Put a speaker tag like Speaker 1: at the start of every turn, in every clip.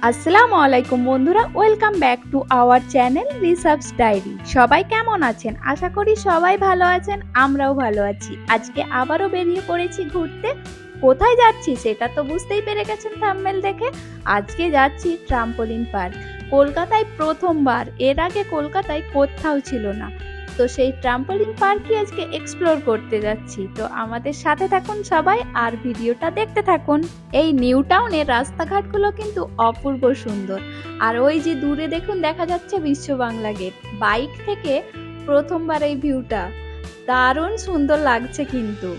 Speaker 1: আসসালামু আলাইকুম বন্ধুরা, welcome back to our channel Research Diary. সবাই কেমন আছেন? আশা করি সবাই ভালো আছেন, আমরাও ভালো আছি। আজকে আবারও বেরিয়ে পড়েছি ঘুরতে। কোথায় যাচ্ছি সেটা তো বুঝতেই পেরে গেছেন থাম্বনেল দেখে। আজকে যাচ্ছি ট্রাম্পোলিন পার্ক। কলকাতায় প্রথমবার, এর আগে কলকাতায় কোথাও ছিল না। তো সেই ট্রাম্পোলিন পার্কই আজকে এক্সপ্লোর করতে যাচ্ছি। তো আমাদের সাথে থাকুন সবাই আর ভিডিওটা দেখতে থাকুন। এই নিউ টাউনের রাস্তাঘাটগুলো কিন্তু অপূর্ব সুন্দর। আর ওই যে দূরে দেখুন দেখা যাচ্ছে বিশ্ব বাংলা গেট। বাইক থেকে প্রথমবার এই ভিউটা দারুণ সুন্দর লাগছে কিন্তু।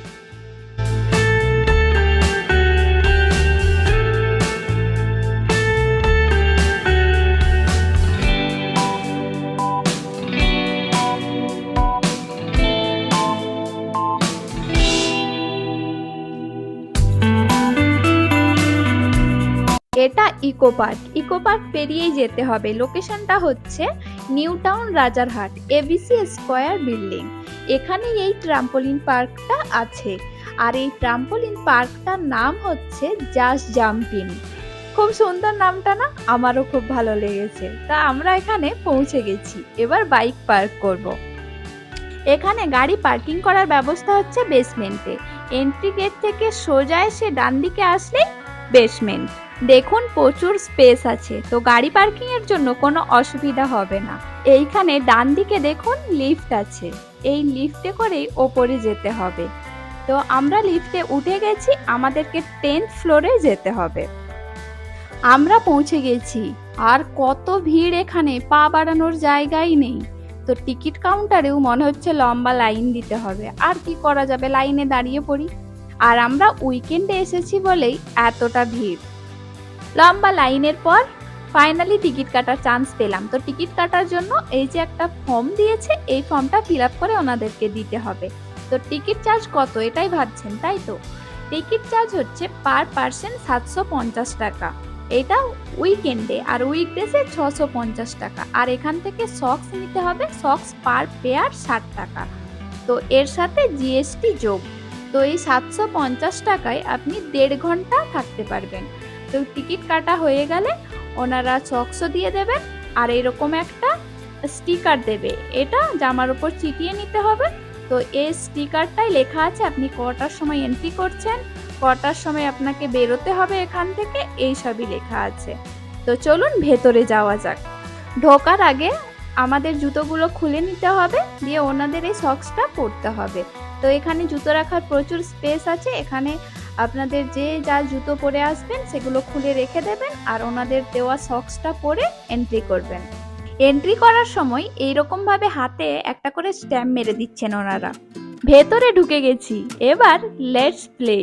Speaker 1: এটা ইকো পার্ক পেরিয়েই যেতে হবে। লোকেশনটা হচ্ছে new town Rajarhat, ABC square building. এখানেই এই ট্রাম্পোলিন পার্কটা আছে। আর এই ট্রাম্পোলিন পার্কটার নাম হচ্ছে জাস্ট জাম্পিং। খুব সুন্দর নামটা না? আমারও খুব ভালো লেগেছে। তা আমরা এখানে পৌঁছে গেছি, এবার বাইক পার্ক করব। এখানে গাড়ি পার্কিং করার ব্যবস্থা হচ্ছে বেসমেন্টে। এন্ট্রি গেট থেকে সোজা এসে ডান দিকে আসলেই বেসমেন্ট। দেখুন প্রচুর স্পেস আছে, তো গাড়ি পার্কিং এর জন্য কোনো অসুবিধা হবে না। এইখানে ডান দিকে দেখুন লিফট আছে, এই লিফটে করেই ওপরে যেতে হবে। তো আমরা লিফটে উঠে গেছি, আমাদেরকে 10th ফ্লোরে যেতে হবে। আমরা পৌঁছে গেছি। আর কত ভিড় এখানে, পা বাড়ানোর জায়গাই নেই। তো টিকিট কাউন্টারেও মনে হচ্ছে লম্বা লাইন দিতে হবে। আর কি করা যাবে, লাইনে দাঁড়িয়ে পড়ি। আর আমরা উইকেন্ডে এসেছি বলেই এতটা ভিড়। লম্বা লাইনের পর ফাইনালি টিকিট কাটার চান্স পেলাম। তো টিকিট কাটার জন্য এই যে একটা ফর্ম দিয়েছে, এই ফর্মটা ফিল আপ করে ওনাদেরকে দিতে হবে। তো টিকিট চার্জ কত এটাই ভাবছেন, তাই তো? টিকিট চার্জ হচ্ছে পার পার্সন 750 টাকা। এটা উইকেন্ডে, আর উইকডেজে 650 টাকা। আর এখান থেকে সক্স নিতে হবে, সক্স পার পেয়ার 60 টাকা। তো এর সাথে জিএসটি যোগ। তো এই 750 টাকায় আপনি 1.5 ঘন্টা থাকতে পারবেন। তো টিকিট কাটা হয়ে গেলে ওনারা সক্সও দিয়ে দেবেন আর এরকম একটা স্টিকার দেবে, এটা জামার উপর চিটিয়ে নিতে হবে। তো এই স্টিকারটাই লেখা আছে আপনি কটার সময় এন্ট্রি করছেন, কটার সময় আপনাকে বেরোতে হবে এখান থেকে, এই সবই লেখা আছে। তো চলুন ভেতরে যাওয়া যাক। ঢোকার আগে আমাদের জুতোগুলো খুলে নিতে হবে, দিয়ে ওনাদের এই সক্সটা পরতে হবে। তো এখানে জুতো রাখার প্রচুর স্পেস আছে। এখানে আপনাদের যে যা জুতো পরে আসবেন সেগুলো খুলে রেখে দেবেন আর ওনাদের দেওয়া সক্সটা পরে এন্ট্রি করবেন। এন্ট্রি করার সময় এইরকম ভাবে হাতে একটা করে স্ট্যাম্প মেরে দিচ্ছেন ওনারা। ভেতরে ঢুকে গেছি, এবার লেটস প্লে।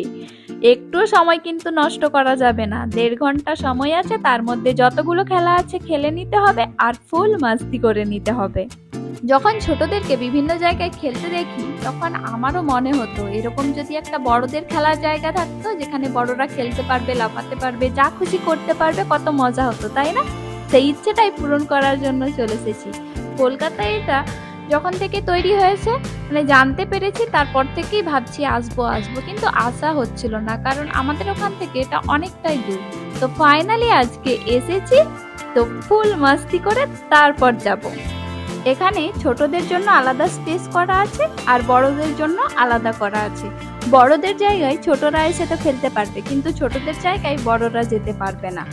Speaker 1: একটু সময় কিন্তু নষ্ট করা যাবে না। 1.5 ঘন্টা সময় আছে, তার মধ্যে যতগুলো খেলা আছে খেলে নিতে হবে আর ফুল মাস্তি করে নিতে হবে। যখন ছোটদেরকে বিভিন্ন জায়গায় খেলতে দেখি তখন আমারও মনে হতো এরকম যদি একটা বড়দের খেলার জায়গা থাকতো, যেখানে বড়রা খেলতে পারবে, লাফাতে পারবে, যা খুশি করতে পারবে, কত মজা হতো, তাই না? সেই ইচ্ছেটাই পূরণ করার জন্য চলে এসেছি। কলকাতায় এটা যখন থেকে তৈরি হয়েছে, মানে জানতে পেরেছি, তারপর থেকেই ভাবছি আসবো কিন্তু আসা হচ্ছিল না, কারণ আমাদের ওখান থেকে এটা অনেকটাই দূর। তো ফাইনালি আজকে এসেছি, তো ফুল মাস্তি করে তারপর যাব। এখানে ছোটদের জন্য আলাদা স্পেস করা আছে আর বড়দের জন্য আলাদা করা আছে। বড়দের জায়গায় ছোটরা এসে তো খেলতে পারবে, কিন্তু ছোটদের জায়গায় বড়রা যেতে পারবে না।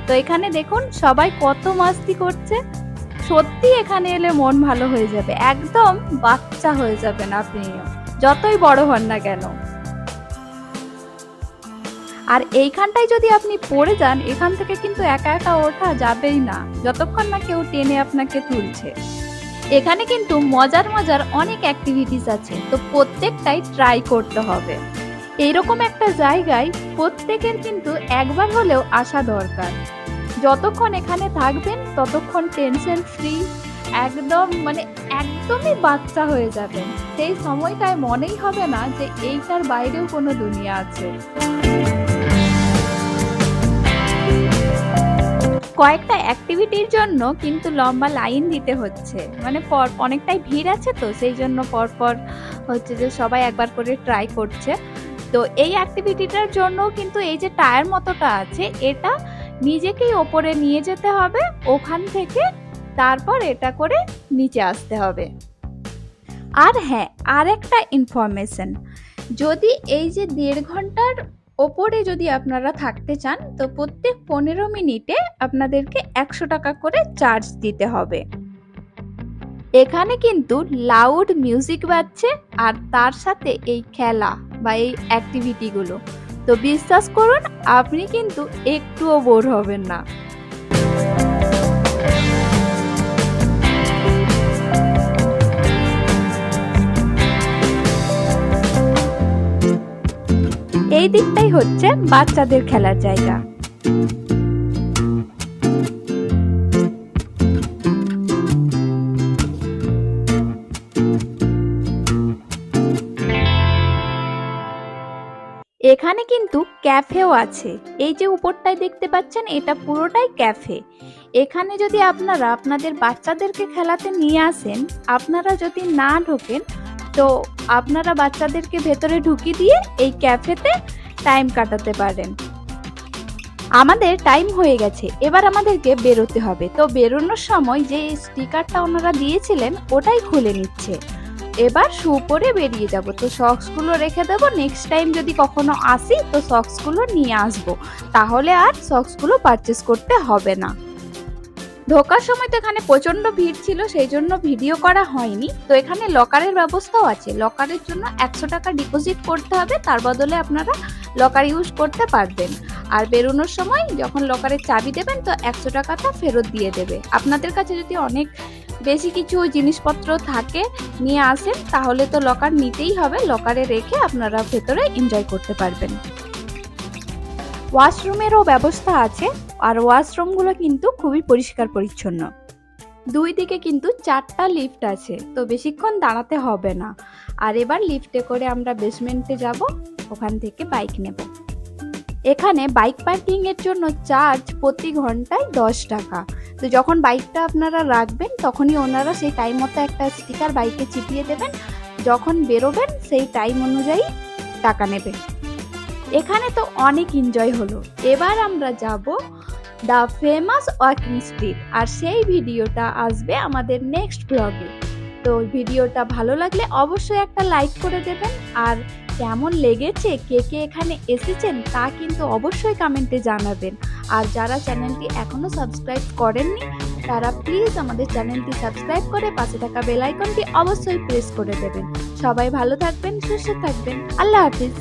Speaker 1: তো এখানে দেখুন সবাই কত মাস্তি করছে। সত্যি এখানে এলে মন ভালো হয়ে যাবে, একদম বাচ্চা হয়ে যাবেন আপনিও, যতই বড় হন না কেন। আর এইখানটায় যদি আপনি পড়ে যান, এখান থেকে কিন্তু একা একা ওঠা যাবেই না, যতক্ষণ না কেউ টেনে আপনাকে তুলছে। এখানে কিন্তু মজার অনেক অ্যাক্টিভিটিস আছে, তো প্রত্যেকটাই ট্রাই করতে হবে। এইরকম একটা জায়গায় প্রত্যেকের কিন্তু একবার হলেও আসা দরকার। যতক্ষণ এখানে থাকবেন ততক্ষণ টেনশন ফ্রি, একদমই বাচ্চা হয়ে যাবেন। সেই সময়টায় মনেই হবে না যে এইটার বাইরেও কোনো দুনিয়া আছে। কয়েকটা অ্যাক্টিভিটির জন্য কিন্তু লম্বা লাইন দিতে হচ্ছে, মানে অনেকটাই ভিড় আছে, তো সেই জন্য পরপর হচ্ছে যে সবাই একবার করে ট্রাই করছে। তো এই অ্যাক্টিভিটিটার জন্য কিন্তু এই যে টায়ার মতোটা আছে, এটা নিজেকেই ওপরে নিয়ে যেতে হবে, ওখান থেকে তারপর এটা করে নিচে আসতে হবে। আর হ্যাঁ, আর একটা ইনফরমেশন, যদি এই যে 1.5 ঘন্টার ওপরে যদি আপনারা থাকতে চান, তো প্রত্যেক 15 মিনিটে আপনাদেরকে 100 টাকা করে চার্জ দিতে হবে। এখানে কিন্তু লাউড মিউজিক বাজছে আর তার সাথে এই খেলা বা এই অ্যাক্টিভিটিগুলো, তো বিশ্বাস করুন আপনি কিন্তু একটুও বোর হবেন না। এই দিকটাই হচ্ছে বাচ্চাদের খেলার জায়গা। এখানে কিন্তু ক্যাফেও আছে। এই যে উপরটায় দেখতে পাচ্ছেন, এটা পুরোটাই ক্যাফে। এখানে যদি আপনারা আপনাদের বাচ্চাদেরকে খেলাতে নিয়ে আসেন, আপনারা যদি না ঢোকেন, তো আপনারা বাচ্চাদেরকে ভেতরে ঢুকিয়ে দিয়ে এই ক্যাফেতে টাইম কাটাতে পারেন। আমাদের টাইম হয়ে গেছে, এবার আমাদেরকে বেরোতে হবে। তো বেরোনোর সময় যে স্টিকারটা ওনারা দিয়েছিলেন ওটাই খুলে নিচ্ছে। এবার শু পরে বেরিয়ে যাব। তো সক্সগুলো রেখে দেবো, নেক্সট টাইম যদি কখনো আসি তো সক্সগুলো নিয়ে আসবো, তাহলে আর সক্সগুলো পারচেস করতে হবে না। ঢোকার সময় তো এখানে প্রচন্ড ভিড় ছিল, সেই জন্য ভিডিও করা হয়নি। তো এখানে লকারের ব্যবস্থাও আছে, লকারের জন্য 100 টাকা ডিপোজিট করতে হবে, তার বদলে আপনারা লকার ইউজ করতে পারবেন। আর বেরোনোর সময় যখন লকারের চাবি দেবেন তো 100 টাকাটা ফেরত দিয়ে দেবে। আপনাদের কাছে যদি অনেক বেশি কিছু জিনিসপত্র থাকে নিয়ে আসেন, তাহলে তো লকার নিতেই হবে, লকারে রেখে আপনারা ভেতরে এনজয় করতে পারবেন। ওয়াশরুমেরও ব্যবস্থা আছে, আর ওয়াশরুমগুলো কিন্তু খুবই পরিষ্কার পরিচ্ছন্ন। দুই দিকে কিন্তু 4টা লিফট আছে, তো বেশিক্ষণ দাঁড়াতে হবে না। আর এবার লিফটে করে আমরা বেসমেন্টে যাব, ওখান থেকে বাইক নেব। এখানে বাইক পার্কিং এর জন্য চার্জ প্রতি ঘন্টায় 10 টাকা। তো যখন বাইকটা আপনারা রাখবেন তখনই ওনারা সেই টাইম মতো একটা স্টিকার বাইকে চিপিয়ে দেবেন, যখন বেরোবেন সেই টাইম অনুযায়ী টাকা নেবেন। এখানে তো অনেক এনজয় হলো, এবার আমরা যাব দ্য ফেমাস ওয়াকিং স্ট্রিট, আর সেই ভিডিওটা আসবে আমাদের নেক্সট ব্লগে। তো ভিডিওটা ভালো লাগলে অবশ্যই একটা লাইক করে দেবেন, আর কেমন লেগেছে, কে কে এখানে এসেছেন তা কিন্তু অবশ্যই কমেন্টে জানাবেন। আর যারা চ্যানেলটি এখনো সাবস্ক্রাইব করেননি, তারা প্লিজ আমাদের চ্যানেলটি সাবস্ক্রাইব করে পাশে থাকা বেল আইকনটি অবশ্যই প্রেস করে দেবেন। সবাই ভালো থাকবেন, সুস্থ থাকবেন, আল্লাহ হাফিজ।